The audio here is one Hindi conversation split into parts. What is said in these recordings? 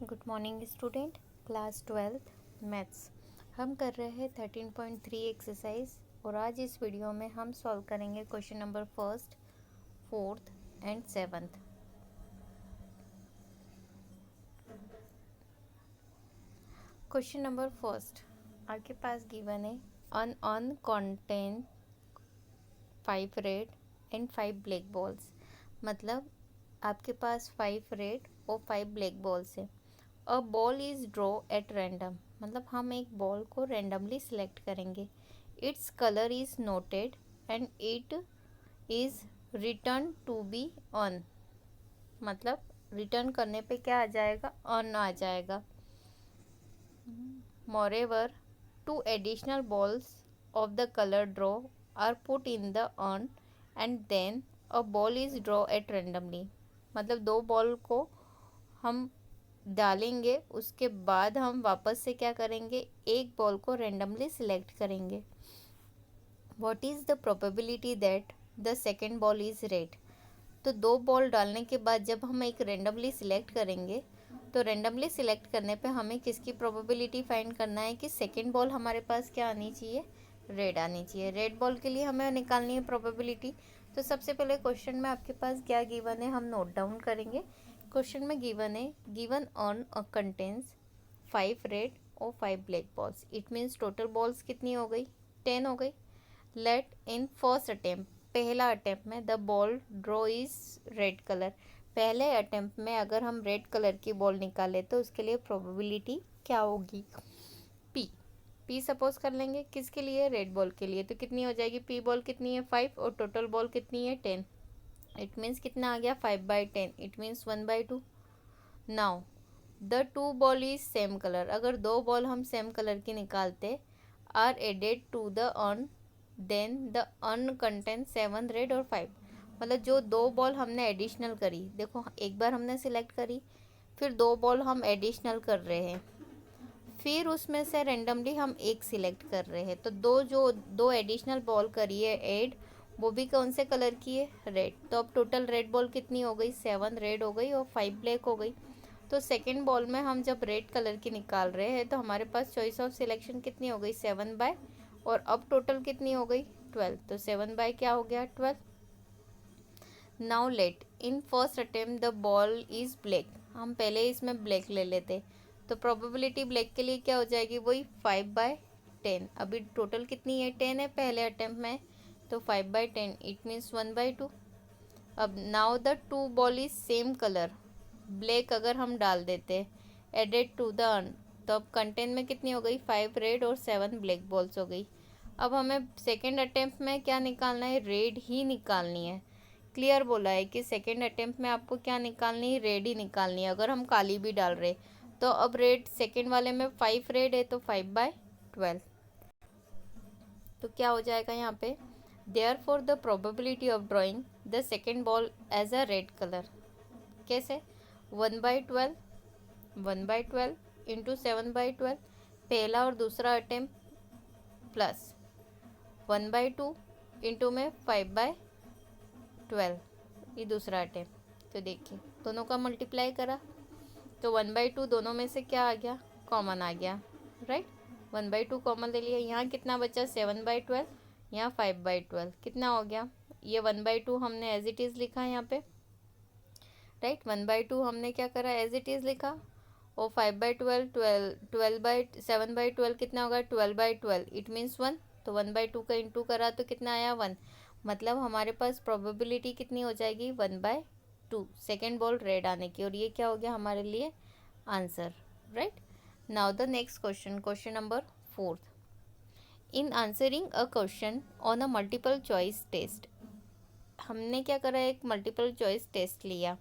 Good morning student. Class 12th maths हम कर रहे हैं 13.3 एक्सरसाइज और आज इस वीडियो में हम सॉल्व करेंगे question number first, fourth and seventh. Question number first आपके पास गिवन है urn contain 5 red and 5 black balls. मतलब आपके पास 5 रेड और 5 ब्लैक बॉल्स है। A ball is draw at random, मतलब हम एक बॉल को रैंडमली सिलेक्ट करेंगे। Its colour is noted and it is return to be urn, मतलब रिटर्न करने पे क्या आ जाएगा, ऑन आ जाएगा। Moreover 2 additional balls of the colour draw are put in the urn and then a ball is draw at randomly, मतलब 2 बॉल को हम डालेंगे, उसके बाद हम वापस से क्या करेंगे, एक बॉल को रेंडमली सिलेक्ट करेंगे। What is the probability that the second ball is red. तो 2 बॉल डालने के बाद जब हम एक रेंडमली सिलेक्ट करेंगे तो रेंडमली सिलेक्ट करने पे हमें किसकी प्रोबेबिलिटी फाइंड करना है कि सेकेंड बॉल हमारे पास क्या आनी चाहिए, रेड आनी चाहिए। रेड बॉल के लिए हमें निकालनी है प्रोबेबिलिटी। तो सबसे पहले क्वेश्चन में आपके पास क्या गिवन है हम नोट डाउन करेंगे। क्वेश्चन में गिवन है, गिवन ऑन कंटेन्स 5 रेड और 5 black balls. It means total balls कितनी हो गई, 10 हो गई। लेट इन फर्स्ट अटेम्प्ट, पहला अटेम्प्ट में the ball draw is red colour. पहले अटेम्प्ट में अगर हम रेड कलर की बॉल निकालें तो उसके लिए प्रोबेबिलिटी क्या होगी, पी। पी सपोज कर लेंगे किसके लिए, रेड बॉल के लिए। तो कितनी हो जाएगी, पी बॉल कितनी है 5 और टोटल बॉल कितनी है 10। इट मीन्स कितना आ गया 5/10, it means 1/2। Now the 2 ball is same colour, अगर 2 बॉल हम सेम कलर की निकालते, are added to the urn, then the urn contain 7 red और 5। मतलब जो 2 बॉल हमने एडिशनल करी, देखो एक बार हमने सिलेक्ट करी, फिर 2 बॉल हम एडिशनल कर रहे हैं, फिर उसमें से रेंडमली हम एक सिलेक्ट कर रहे हैं। तो दो एडिशनल बॉल करी है ऐड, वो भी कौन से कलर की है, रेड। तो अब टोटल रेड बॉल कितनी हो गई, 7 रेड हो गई और 5 ब्लैक हो गई। तो सेकेंड बॉल में हम जब रेड कलर की निकाल रहे हैं तो हमारे पास चॉइस ऑफ सिलेक्शन कितनी हो गई, 7/, और अब टोटल कितनी हो गई 12। तो 7/, क्या हो गया 12। Now let in first attempt the ball is black, हम पहले इसमें ब्लैक ले लेते तो प्रोबेबिलिटी ब्लैक के लिए क्या हो जाएगी, वही 5/10। अभी टोटल कितनी है 10 है पहले अटेम्प्ट में, तो 5/10 इट मीन्स 1/2। अब now the 2 ball is same colour, black अगर हम डाल देते एडेड टू द, तो अब कंटेंट में कितनी हो गई 5 रेड और 7 ब्लैक बॉल्स हो गई। अब हमें सेकेंड अटेम्प्ट में क्या निकालना है, रेड ही निकालनी है। क्लियर बोला है कि सेकेंड अटेम्प्ट में आपको क्या निकालनी है, रेड ही निकालनी है, अगर हम काली भी डाल रहे। तो अब रेड सेकेंड वाले में 5 रेड है तो 5/12। तो क्या हो जाएगा यहाँ पे, therefore the probability of drawing the second ball as a red colour. कैसे, 1/12, 1/12 इंटू 7/12, पहला और दूसरा अटेम्प्ट प्लस 1/2 इंटू में 5/12, ये दूसरा अटेम्प्ट। तो देखिए दोनों का मल्टीप्लाई करा तो 1/2 दोनों में से क्या आ गया, कॉमन आ गया, राइट। 1/2 कॉमन ले लिया, यहाँ कितना बचा 7/12, यहाँ 5/12, कितना हो गया, ये 1/2 हमने एज इट इज़ लिखा यहाँ पे, राइट। 1/2 हमने क्या करा, एज इट इज़ लिखा, और 5/12, 7/12 कितना होगा 12/12, इट मीन्स 1। तो 1/2 का इंटू करा तो कितना आया 1, मतलब हमारे पास प्रोबेबिलिटी कितनी हो जाएगी 1/2 सेकेंड बॉल रेड आने की, और ये क्या हो गया हमारे लिए answer, right. Now the next question, question number 4। In answering a question on a multiple choice test, हमने क्या करा, एक मल्टीपल चॉइस टेस्ट लिया।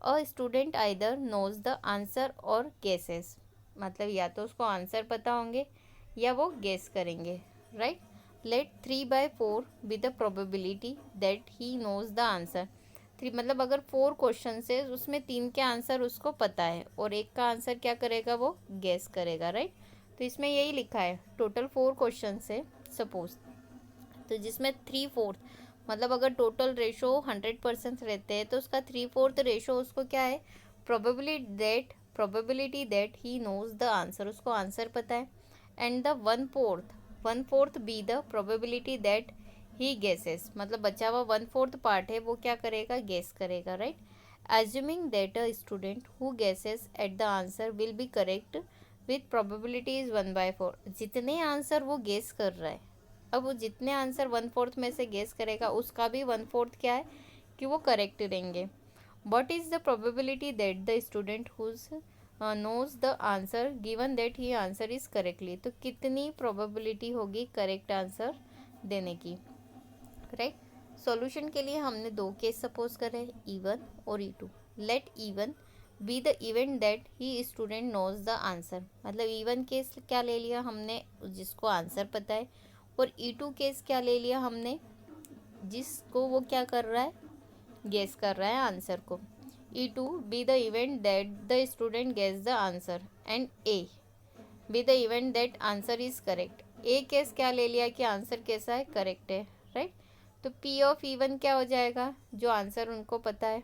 A student either knows the answer और गेसेस, मतलब या तो उसको आंसर पता होंगे या वो गेस करेंगे, right. Let 3/4 with the probability that he knows the answer. 3 मतलब अगर 4 क्वेश्चन से उसमें 3 के आंसर उसको पता है और एक का आंसर क्या करेगा, वो गेस करेगा, राइट। तो इसमें यही लिखा है, टोटल 4 क्वेश्चन से सपोज, तो जिसमें 3/4, मतलब अगर टोटल रेशो 100% रहते हैं तो उसका 3/4 रेशो उसको क्या है, probably that probability that he knows the answer, उसको आंसर पता है, and the one fourth be the probability that he guesses, मतलब बचा हुआ 1/4 पार्ट है वो क्या करेगा, गेस करेगा, right. Assuming that a student who guesses at the answer will be correct with probability is 1/4, जितने आंसर वो गेस कर रहा है, अब वो जितने आंसर 1/4 में से गेस करेगा उसका भी 1/4 क्या है कि वो करेक्ट रहेंगे। What is the probability that the student who's knows the answer given that he answer is correctly, तो कितनी probability होगी करेक्ट आंसर देने की, राइट। सॉल्यूशन के लिए हमने दो केस सपोज करे, E1 और E2। Let E1 be the event that he student knows the answer, मतलब E1 केस क्या ले लिया हमने, जिसको आंसर पता है, और E2 केस क्या ले लिया हमने, जिसको वो क्या कर रहा है, गेस कर रहा है आंसर को। E2 be the event that the student guess the answer and A be the event that answer is correct। A case क्या ले लिया कि आंसर कैसा है, करेक्ट है, राइट। तो P ऑफ E1 क्या हो जाएगा, जो आंसर उनको पता है,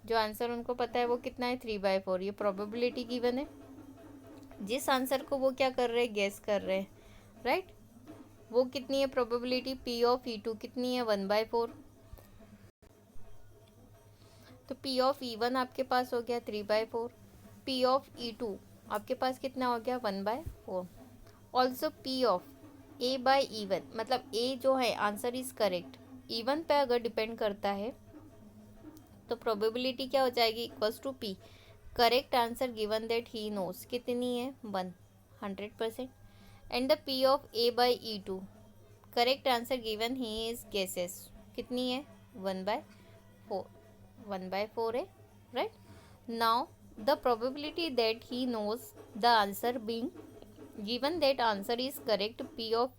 जो आंसर उनको पता है वो कितना है, 3/4, ये प्रोबेबिलिटी गिवन है, जिस आंसर को वो क्या कर रहे हैं, गेस कर रहे हैं, राइट। वो कितनी है प्रोबेबिलिटी, P ऑफ E2 कितनी है, 1/4। तो P ऑफ E1 आपके पास हो गया 3/4, P ऑफ E2 आपके पास कितना हो गया, 1/4। ऑल्सो P ऑफ A/E1, मतलब A जो है आंसर इज करेक्ट, E1 पे अगर डिपेंड करता है तो प्रोबेबिलिटी क्या हो जाएगी, equals to P correct answer given that he knows, कितनी है, 100%। And the P of A/E2 correct answer given he is guesses, कितनी है, 1/4, 1/4 है, right. Now the probability that he knows the answer being given that answer is correct, P of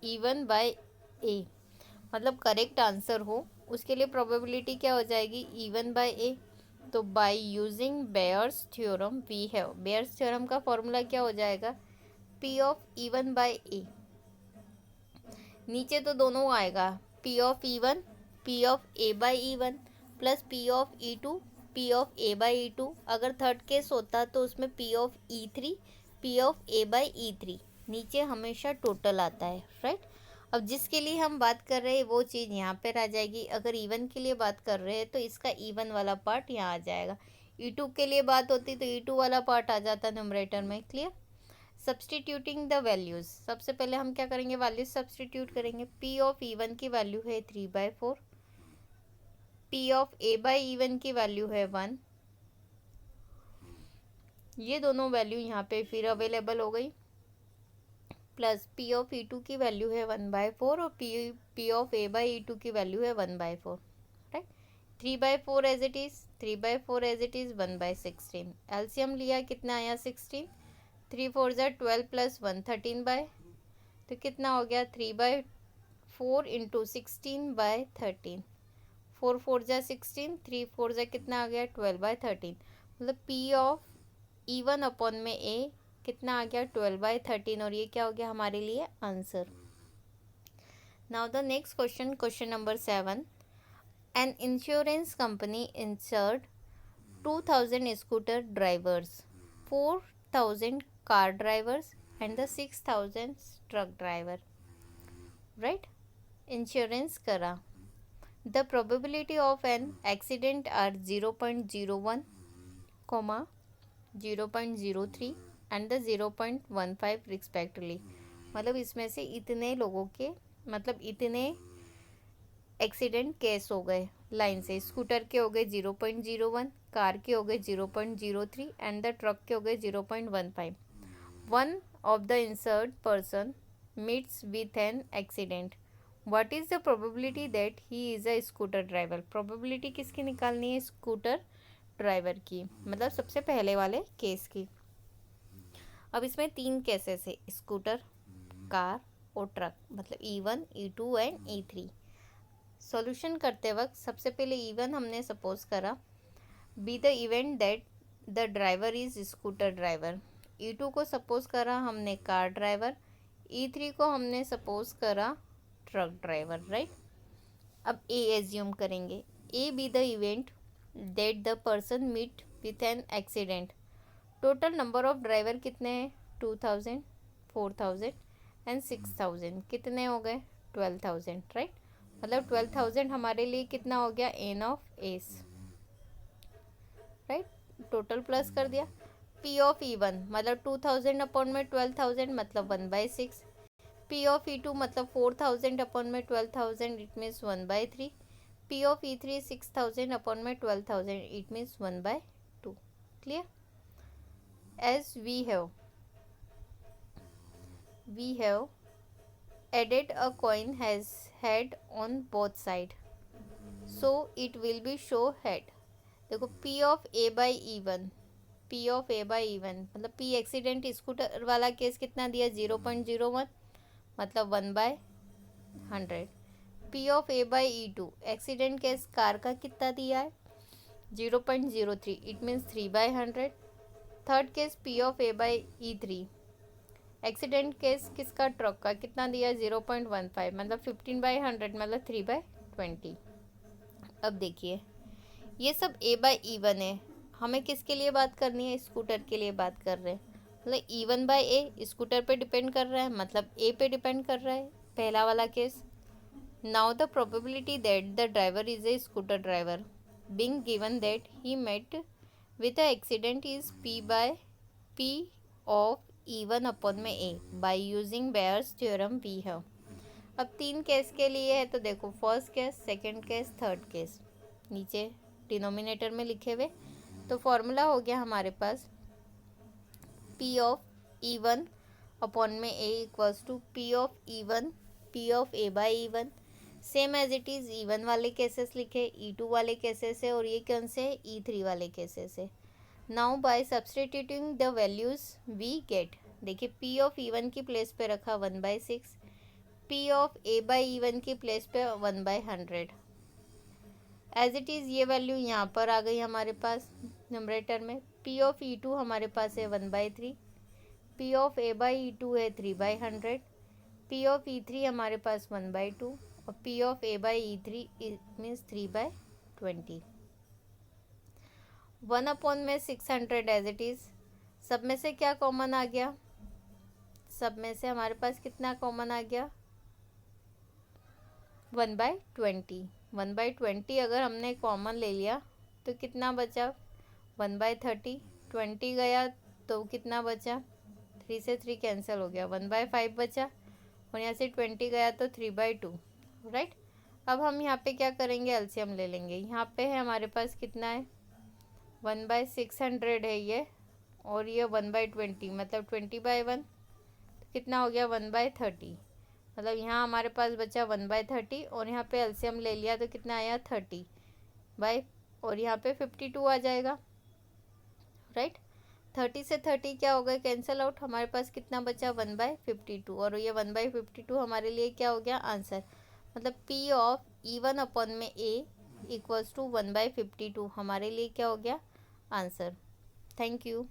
E1/A, मतलब करेक्ट आंसर हो उसके लिए प्रोबेबिलिटी क्या हो जाएगी, E1/A। तो by using Bayes theorem we have, Bayes theorem का फॉर्मूला क्या हो जाएगा, P ऑफ E1/A, नीचे तो दोनों आएगा, P of E1 P of A/E1 plus P of E2 P of A/E2, अगर थर्ड केस होता तो उसमें P of E3 P of A/E3, नीचे हमेशा टोटल आता है, राइट। अब जिसके लिए हम बात कर रहे हैं वो चीज़ यहाँ पर आ जाएगी, अगर E1 के लिए बात कर रहे हैं तो इसका E1 वाला पार्ट यहाँ आ जाएगा, E2 के लिए बात होती तो E2 वाला पार्ट आ जाता न्यूमरेटर में, क्लियर। सब्सटीट्यूटिंग द वैल्यूज़, सबसे पहले हम क्या करेंगे, वैल्यूज सब्सटीट्यूट करेंगे। P ऑफ E1 की वैल्यू है 3/4, P ऑफ A/E1 की वैल्यू है 1, ये दोनों वैल्यू यहाँ पे फिर अवेलेबल हो गई, प्लस P ऑफ E2 की वैल्यू है 1/4 और P ऑफ A/E2 की वैल्यू है 1/4, right. 3/4 as it is, 3/4 as it is, 1/16, LCM लिया कितना आया, 16, 3 4 ज़ा 12 प्लस 1 13, तो कितना हो गया, 3/4 इंटू 16/13, 4 4 ज़ा 16, 3 4 ज़ा कितना आ गया, 12/13, मतलब P ऑफ E1 अपॉन में A कितना आ गया, 12/13, और ये क्या हो गया हमारे लिए answer. Now the next question, question number 7, an insurance company insured 2000 scooter drivers, 4000 car drivers and the 6000 truck driver, right। Insurance करा, the probability of an accident are 0.01, 0.03 and the 0.15 respectively, मतलब इसमें से इतने लोगों के, मतलब इतने एक्सीडेंट केस हो गए लाइन से, स्कूटर के हो गए 0.01, कार के हो गए 0.03 एंड द ट्रक के हो गए 0.15। One of the insured person meets with an accident, what is the probability that he is a scooter driver, probability किसकी निकालनी है, स्कूटर ड्राइवर की, मतलब सबसे पहले वाले केस की। अब इसमें 3 केसेस है, स्कूटर, कार और ट्रक, मतलब E1 E2 and E3। Solution करते वक्त सबसे पहले E1 हमने सपोज करा B the event that the driver is scooter driver, E2 को सपोज करा हमने कार ड्राइवर, E3 को हमने सपोज करा ट्रक ड्राइवर, राइट। अब ए एज्यूम करेंगे, A be the event that the person meet with an accident. Total number of driver कितने हैं? 2000, 4000 एंड 6000। कितने हो गए? 12000, राइट। मतलब 12000 हमारे लिए कितना हो गया? N of S, right. Total plus कर दिया। पी ऑफ ई वन मतलब 2000 अपॉन में 12000 मतलब 1/6। पी ऑफ ई टू मतलब 4000 अपॉन में 12000 it means 1/3। P of E three 6000 upon में 12000 it means 1/2। Clear? As we have added a coin has head on both side, so it will be show head। देखो P of A by E one, P of A by E one मतलब P एक्सीडेंट स्कूटर वाला केस कितना दिया? 0.01 मतलब 1/100। P of A by E टू एक्सीडेंट केस कार का कितना दिया है? 0.03 it means 3/100। Third case P of A by E three accident case किसका? ट्रक का कितना दिया? 0.15 मतलब 15/100 मतलब 3/20। अब देखिए ये सब A बाई ई वन है, हमें किसके लिए बात करनी है? स्कूटर के लिए बात कर रहे हैं। मतलब E one by A scooter पे डिपेंड कर रहा है, मतलब ए पे डिपेंड कर रहा है, पहला वाला केस। Now the probability that the driver is a scooter driver being given that he met with a accident is P by P of E one upon में a by using Bayes theorem we have. अब 3 केस के लिए है तो देखो first case, second case, third case नीचे डिनोमिनेटर में लिखे हुए। तो फॉर्मूला हो गया हमारे पास P of E one upon में ए equals to P of E one P of A by E one. Same as it is E one वाले केसेस लिखे, ई टू वाले केसेस है, और ये कौन से? ई थ्री वाले केसेस है। Now by substituting the values we get. देखिए P ऑफ ई वन की प्लेस पे रखा 1/6, P of A by E one की प्लेस पे 1/100। एज इट इज़ ये वैल्यू यहाँ पर आ गई हमारे पास नंबरेटर में। P ऑफ ई टू हमारे पास है 1/3, P of A by E two है 3/100, P ऑफ ई थ्री हमारे पास 1/2 और P of A by E three means 3/20। 1 upon में 600 एज इट इज़। सब में से क्या कॉमन आ गया? सब में से हमारे पास कितना कॉमन आ गया? 1/20। 1/20 अगर हमने कॉमन ले लिया तो कितना बचा? 1/30। 20 गया तो कितना बचा? 3 से 3 कैंसिल हो गया, 1/5 बचा, और यहाँ से 20 गया तो 3/2, राइट। अब हम यहाँ पे क्या करेंगे? एलसीएम ले लेंगे। यहाँ पे है हमारे पास कितना है? 1/600 है ये, और ये 1/20 मतलब 20/1 कितना हो गया? 1/30। मतलब यहाँ हमारे पास बचा 1/30 और यहाँ पे एलसीएम ले लिया तो कितना आया? 30 और यहाँ पे 52 आ जाएगा, राइट। 30 से 30 क्या हो गया? Cancel out. हमारे पास कितना बचा? 1/52, और ये 1/52 हमारे लिए क्या हो गया? आंसर। मतलब P of E one upon में A इक्वल्स टू 1/52 हमारे लिए क्या हो गया? आंसर। Thank you.